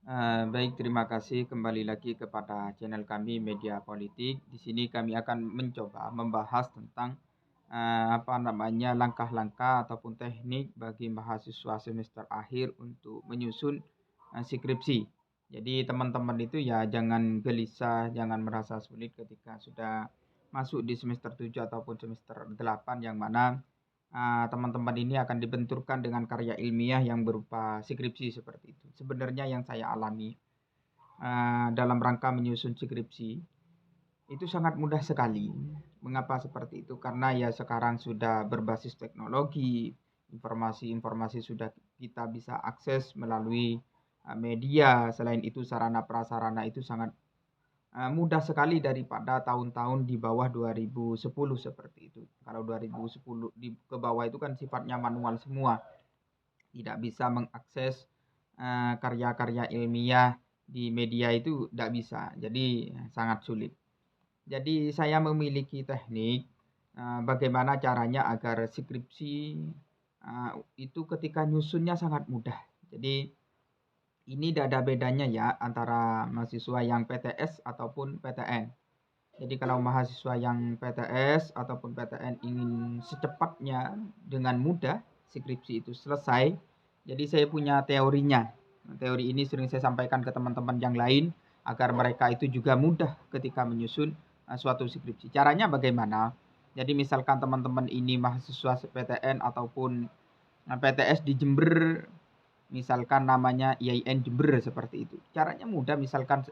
Baik, terima kasih kembali lagi kepada channel kami Media Politik. Di sini kami akan mencoba membahas tentang langkah-langkah ataupun teknik bagi mahasiswa semester akhir untuk menyusun skripsi. Jadi teman-teman itu ya jangan gelisah, jangan merasa sulit ketika sudah masuk di semester 7 ataupun semester 8 yang mana teman-teman ini akan dibenturkan dengan karya ilmiah yang berupa skripsi seperti itu. Sebenarnya yang saya alami dalam rangka menyusun skripsi itu sangat mudah sekali. Mengapa seperti itu? Karena ya sekarang sudah berbasis teknologi, informasi-informasi sudah kita bisa akses melalui media. Selain itu sarana prasarana itu sangat mudah sekali daripada tahun-tahun di bawah 2010 seperti itu. Kalau 2010 ke bawah itu kan sifatnya manual semua, tidak bisa mengakses karya-karya ilmiah di media itu tidak bisa. Jadi sangat sulit. Jadi saya memiliki teknik bagaimana caranya agar skripsi itu ketika nyusunnya sangat mudah. Jadi ini tidak ada bedanya ya antara mahasiswa yang PTS ataupun PTN. Jadi kalau mahasiswa yang PTS ataupun PTN ingin secepatnya dengan mudah skripsi itu selesai, jadi saya punya teorinya. Teori ini sering saya sampaikan ke teman-teman yang lain agar mereka itu juga mudah ketika menyusun suatu skripsi. Caranya bagaimana? Jadi misalkan teman-teman ini mahasiswa PTN ataupun PTS di Jember, misalkan namanya IAIN Jember seperti itu. Caranya mudah, misalkan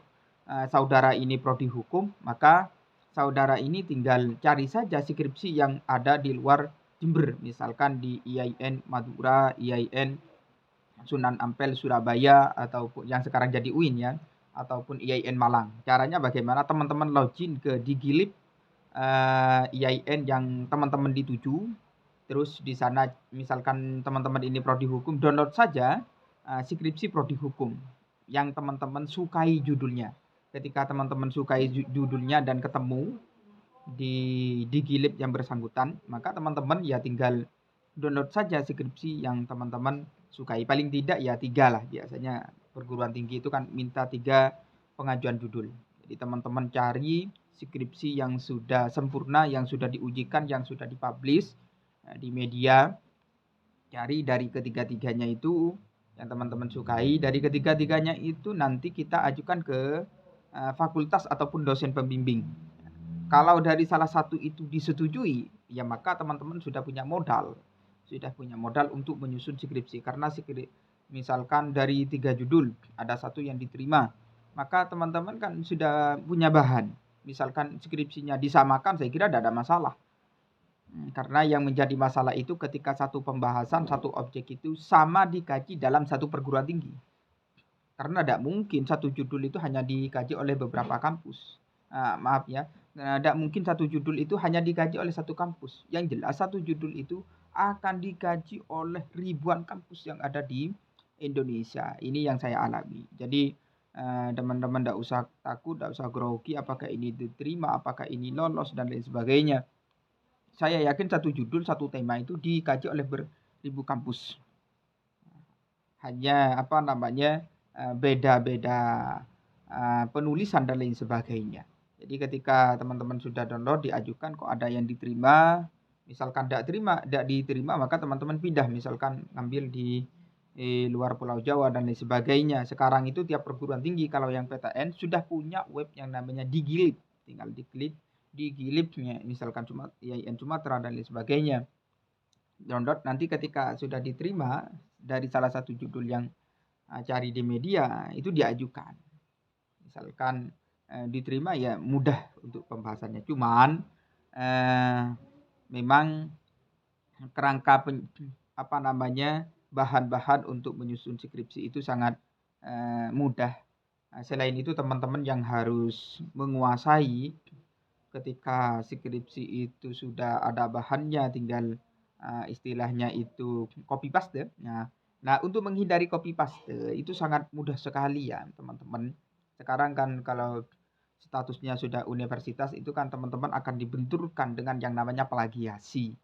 saudara ini prodi hukum, maka saudara ini tinggal cari saja skripsi yang ada di luar Jember, misalkan di IAIN Madura, IAIN Sunan Ampel Surabaya, ataupun yang sekarang jadi UIN ya, ataupun IAIN Malang. Caranya bagaimana? Teman-teman login ke Digilib IAIN yang teman-teman dituju. Terus di sana misalkan teman-teman ini prodi hukum, download saja skripsi prodi hukum yang teman-teman sukai judulnya. Ketika teman-teman sukai judulnya dan ketemu di Gilib yang bersangkutan, maka teman-teman ya tinggal download saja skripsi yang teman-teman sukai. Paling tidak ya 3 lah, biasanya perguruan tinggi itu kan minta 3 pengajuan judul. Jadi teman-teman cari skripsi yang sudah sempurna, yang sudah diujikan, yang sudah dipublish di media. Cari dari ketiga-tiganya itu yang teman-teman sukai. Dari ketiga-tiganya itu nanti kita ajukan ke fakultas ataupun dosen pembimbing. Kalau dari salah satu itu disetujui, ya maka teman-teman sudah punya modal. Sudah punya modal untuk menyusun skripsi. Karena misalkan dari 3 judul, ada satu yang diterima, maka teman-teman kan sudah punya bahan. Misalkan skripsinya disamakan, saya kira tidak ada masalah. Karena yang menjadi masalah itu ketika satu pembahasan, satu objek itu sama dikaji dalam satu perguruan tinggi. Karena tidak mungkin satu judul itu hanya dikaji oleh beberapa kampus. Maaf ya, tidak mungkin satu judul itu hanya dikaji oleh satu kampus. Yang jelas satu judul itu akan dikaji oleh ribuan kampus yang ada di Indonesia. Ini yang saya alami. Jadi teman-teman tidak usah takut, tidak usah grogi apakah ini diterima, apakah ini lolos dan lain sebagainya. Saya yakin satu judul, satu tema itu dikaji oleh beribu kampus. Hanya beda-beda penulisan dan lain sebagainya. Jadi ketika teman-teman sudah download, diajukan, kok ada yang diterima, misalkan tidak diterima, maka teman-teman pindah, misalkan ngambil di luar Pulau Jawa dan lain sebagainya. Sekarang itu tiap perguruan tinggi kalau yang PTN sudah punya web yang namanya Digilib, tinggal diklik Digilibnya, misalkan IAIN Sumatera dan lain sebagainya. Download, nanti ketika sudah diterima dari salah satu judul yang cari di media itu diajukan, misalkan diterima, ya mudah untuk pembahasannya. Cuman memang kerangka bahan-bahan untuk menyusun skripsi itu sangat mudah. Selain itu teman-teman yang harus menguasai ketika skripsi itu sudah ada bahannya, tinggal istilahnya itu copy paste. Nah, untuk menghindari copy paste itu sangat mudah sekali ya teman-teman. Sekarang kan kalau statusnya sudah universitas itu kan teman-teman akan dibenturkan dengan yang namanya plagiasi.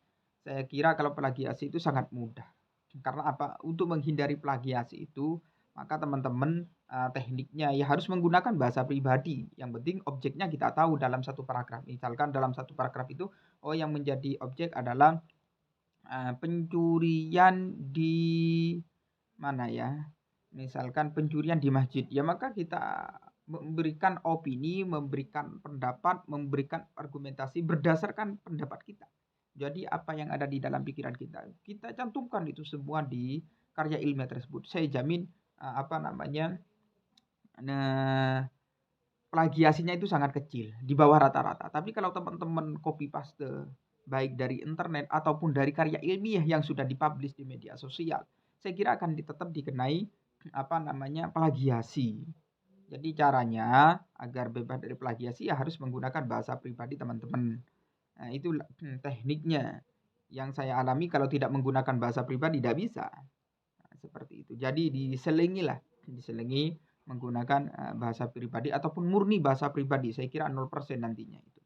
Saya kira kalau plagiasi itu sangat mudah. Karena apa? Untuk menghindari plagiasi itu, maka teman-teman tekniknya ya harus menggunakan bahasa pribadi. Yang penting objeknya kita tahu dalam satu paragraf. Misalkan dalam satu paragraf itu, yang menjadi objek adalah pencurian di mana ya, misalkan pencurian di masjid, ya maka kita memberikan opini, memberikan pendapat, memberikan argumentasi berdasarkan pendapat kita. Jadi apa yang ada di dalam pikiran kita cantumkan itu semua di karya ilmiah tersebut. Saya jamin nah, plagiasinya itu sangat kecil, di bawah rata-rata. Tapi kalau teman-teman copy paste baik dari internet ataupun dari karya ilmiah yang sudah dipublish di media sosial, saya kira akan tetap dikenai plagiasi. Jadi caranya agar bebas dari plagiasi ya harus menggunakan bahasa pribadi teman-teman. Nah, itu tekniknya. Yang saya alami kalau tidak menggunakan bahasa pribadi tidak bisa. Nah, seperti itu. Jadi diselingi menggunakan bahasa pribadi ataupun murni bahasa pribadi. Saya kira 0% nantinya itu.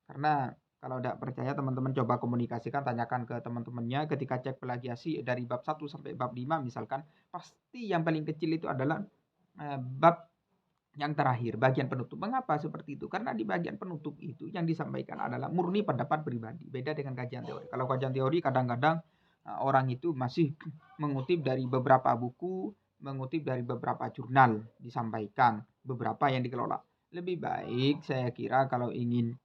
Karena kalau tidak percaya teman-teman coba komunikasikan, tanyakan ke teman-temannya ketika cek plagiasi dari bab 1 sampai bab 5 misalkan, pasti yang paling kecil itu adalah bab yang terakhir, bagian penutup. Mengapa seperti itu? Karena di bagian penutup itu yang disampaikan adalah murni pendapat pribadi. Beda dengan kajian teori. Kalau kajian teori kadang-kadang orang itu masih mengutip dari beberapa buku, mengutip dari beberapa jurnal, disampaikan beberapa yang dikelola. Lebih baik saya kira kalau ingin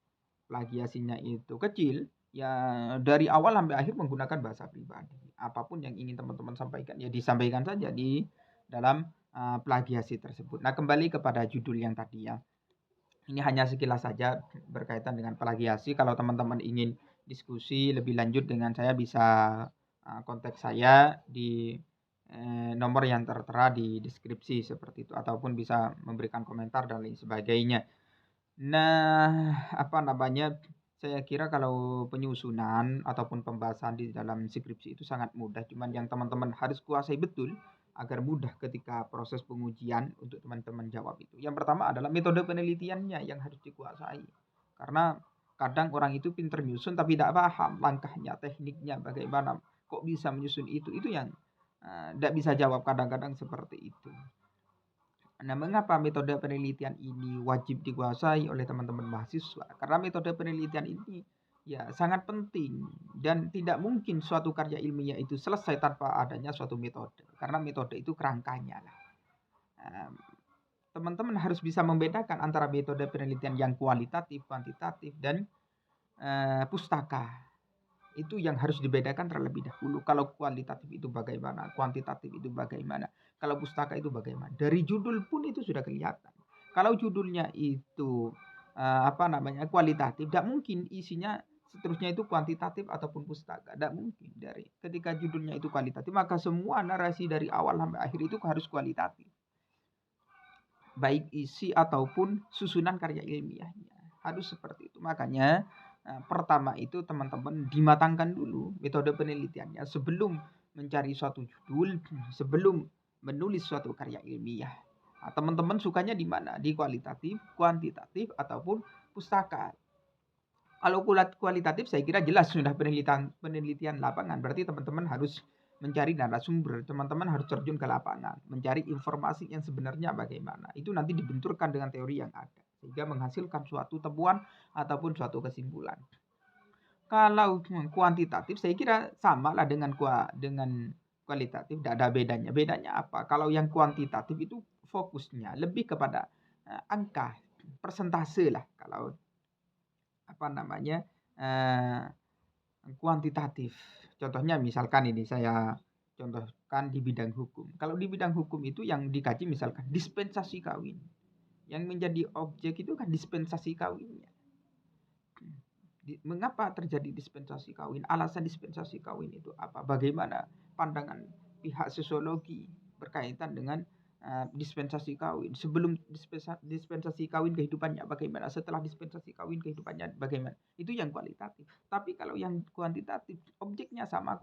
plagiasinya itu kecil, ya dari awal sampai akhir menggunakan bahasa pribadi. Apapun yang ingin teman-teman sampaikan, ya disampaikan saja di dalam plagiasi tersebut. Nah, kembali kepada judul yang tadi ya. Ini hanya sekilas saja berkaitan dengan plagiasi. Kalau teman-teman ingin diskusi lebih lanjut dengan saya, bisa kontak saya di nomor yang tertera di deskripsi seperti itu, ataupun bisa memberikan komentar dan lain sebagainya. Nah, saya kira kalau penyusunan ataupun pembahasan di dalam skripsi itu sangat mudah, cuman yang teman-teman harus kuasai betul agar mudah ketika proses pengujian untuk teman-teman jawab itu. Yang pertama adalah metode penelitiannya yang harus dikuasai. Karena kadang orang itu pinter nyusun tapi tidak paham langkahnya, tekniknya bagaimana, kok bisa menyusun itu yang tidak bisa jawab kadang-kadang seperti itu. Nah, mengapa metode penelitian ini wajib dikuasai oleh teman-teman mahasiswa? Karena metode penelitian ini ya sangat penting dan tidak mungkin suatu karya ilmiah itu selesai tanpa adanya suatu metode. Karena metode itu kerangkanya lah. Teman-teman harus bisa membedakan antara metode penelitian yang kualitatif, kuantitatif, dan pustaka. Itu yang harus dibedakan terlebih dahulu. Kalau kualitatif itu bagaimana, kuantitatif itu bagaimana, kalau pustaka itu bagaimana. Dari judul pun itu sudah kelihatan. Kalau judulnya itu kualitatif, tidak mungkin isinya seterusnya itu kuantitatif ataupun pustaka. Tidak mungkin. Dari ketika judulnya itu kualitatif, maka semua narasi dari awal sampai akhir itu harus kualitatif. Baik isi ataupun susunan karya ilmiahnya. Harus seperti itu. Makanya pertama itu teman-teman dimatangkan dulu metode penelitiannya sebelum mencari suatu judul, sebelum menulis suatu karya ilmiah. Nah, teman-teman sukanya di mana? Di kualitatif, kuantitatif, ataupun pustaka. Kalau kualitatif saya kira jelas sudah penelitian lapangan. Berarti teman-teman harus mencari narasumber, teman-teman harus terjun ke lapangan, mencari informasi yang sebenarnya bagaimana. Itu nanti dibenturkan dengan teori yang ada, sehingga menghasilkan suatu temuan ataupun suatu kesimpulan. Kalau kuantitatif saya kira sama lah dengan kualitatif, tidak ada bedanya. Bedanya apa? Kalau yang kuantitatif itu fokusnya lebih kepada angka, persentase lah. Kalau kuantitatif. Contohnya misalkan ini saya contohkan di bidang hukum. Kalau di bidang hukum itu yang dikaji misalkan dispensasi kawin. Yang menjadi objek itu kan dispensasi kawinnya. Mengapa terjadi dispensasi kawin? Alasan dispensasi kawin itu apa? Bagaimana pandangan pihak sosiologi berkaitan dengan dispensasi kawin. Sebelum dispensasi kawin kehidupannya bagaimana, setelah dispensasi kawin kehidupannya bagaimana. Itu yang kualitatif. Tapi kalau yang kuantitatif, objeknya sama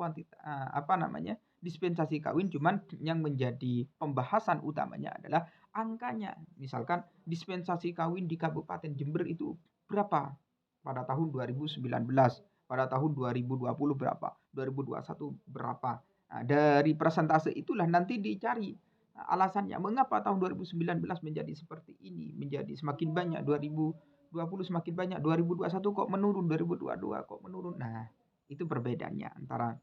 dispensasi kawin, cuman yang menjadi pembahasan utamanya adalah angkanya. Misalkan dispensasi kawin di Kabupaten Jember itu berapa pada tahun 2019, pada tahun 2020 berapa, 2021 berapa. Nah, dari persentase itulah nanti dicari alasannya mengapa tahun 2019 menjadi seperti ini, menjadi semakin banyak, 2020 semakin banyak, 2021 kok menurun, 2022 kok menurun. Nah, itu perbedaannya antara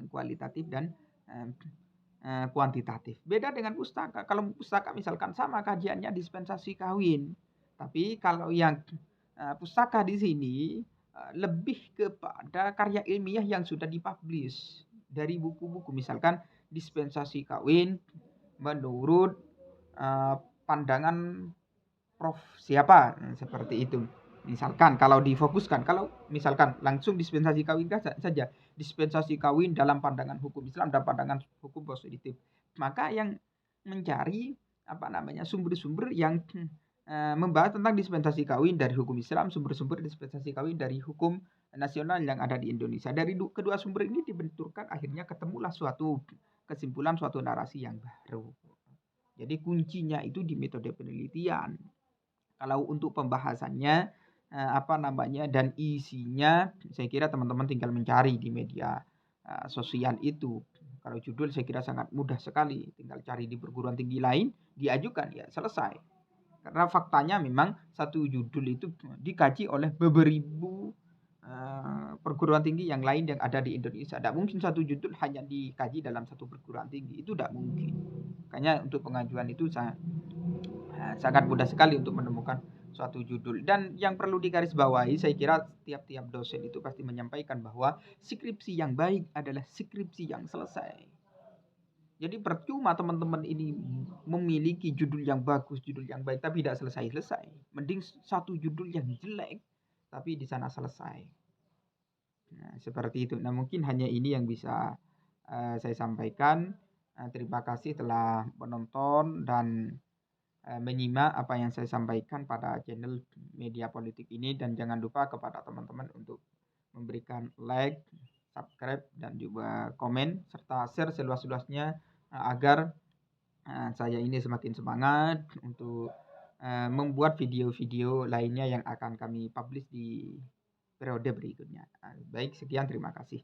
kualitatif dan kuantitatif. Beda dengan pustaka. Kalau pustaka misalkan sama kajiannya dispensasi kawin. Tapi kalau yang pustaka di sini lebih kepada karya ilmiah yang sudah dipublish dari buku-buku. Misalkan dispensasi kawin menurut pandangan Prof siapa, seperti itu. Misalkan kalau difokuskan, kalau misalkan langsung dispensasi kawin saja, dispensasi kawin dalam pandangan hukum Islam dan pandangan hukum positif, maka yang mencari sumber-sumber yang membahas tentang dispensasi kawin dari hukum Islam, sumber-sumber dispensasi kawin dari hukum nasional yang ada di Indonesia. Dari kedua sumber ini dibenturkan, akhirnya ketemulah suatu kesimpulan, suatu narasi yang baru. Jadi kuncinya itu di metode penelitian. Kalau untuk pembahasannya dan isinya, saya kira teman-teman tinggal mencari di media sosial itu. Kalau judul saya kira sangat mudah sekali, tinggal cari di perguruan tinggi lain, diajukan, ya selesai. Karena faktanya memang satu judul itu dikaji oleh beberapa perguruan tinggi yang lain yang ada di Indonesia. Tidak mungkin satu judul hanya dikaji dalam satu perguruan tinggi, itu tidak mungkin. Makanya untuk pengajuan itu sangat mudah sekali untuk menemukan suatu judul. Dan yang perlu digarisbawahi, saya kira tiap-tiap dosen itu pasti menyampaikan bahwa skripsi yang baik adalah skripsi yang selesai. Jadi percuma teman-teman ini memiliki judul yang bagus, judul yang baik, tapi tidak selesai-selesai. Mending satu judul yang jelek, tapi di sana selesai. Nah, seperti itu. Nah, mungkin hanya ini yang bisa saya sampaikan. Terima kasih telah menonton dan menyimak apa yang saya sampaikan pada channel Media Politik ini, dan jangan lupa kepada teman-teman untuk memberikan like, subscribe, dan juga komen serta share seluas-luasnya agar saya ini semakin semangat untuk membuat video-video lainnya yang akan kami publish di periode berikutnya. Baik, sekian, terima kasih.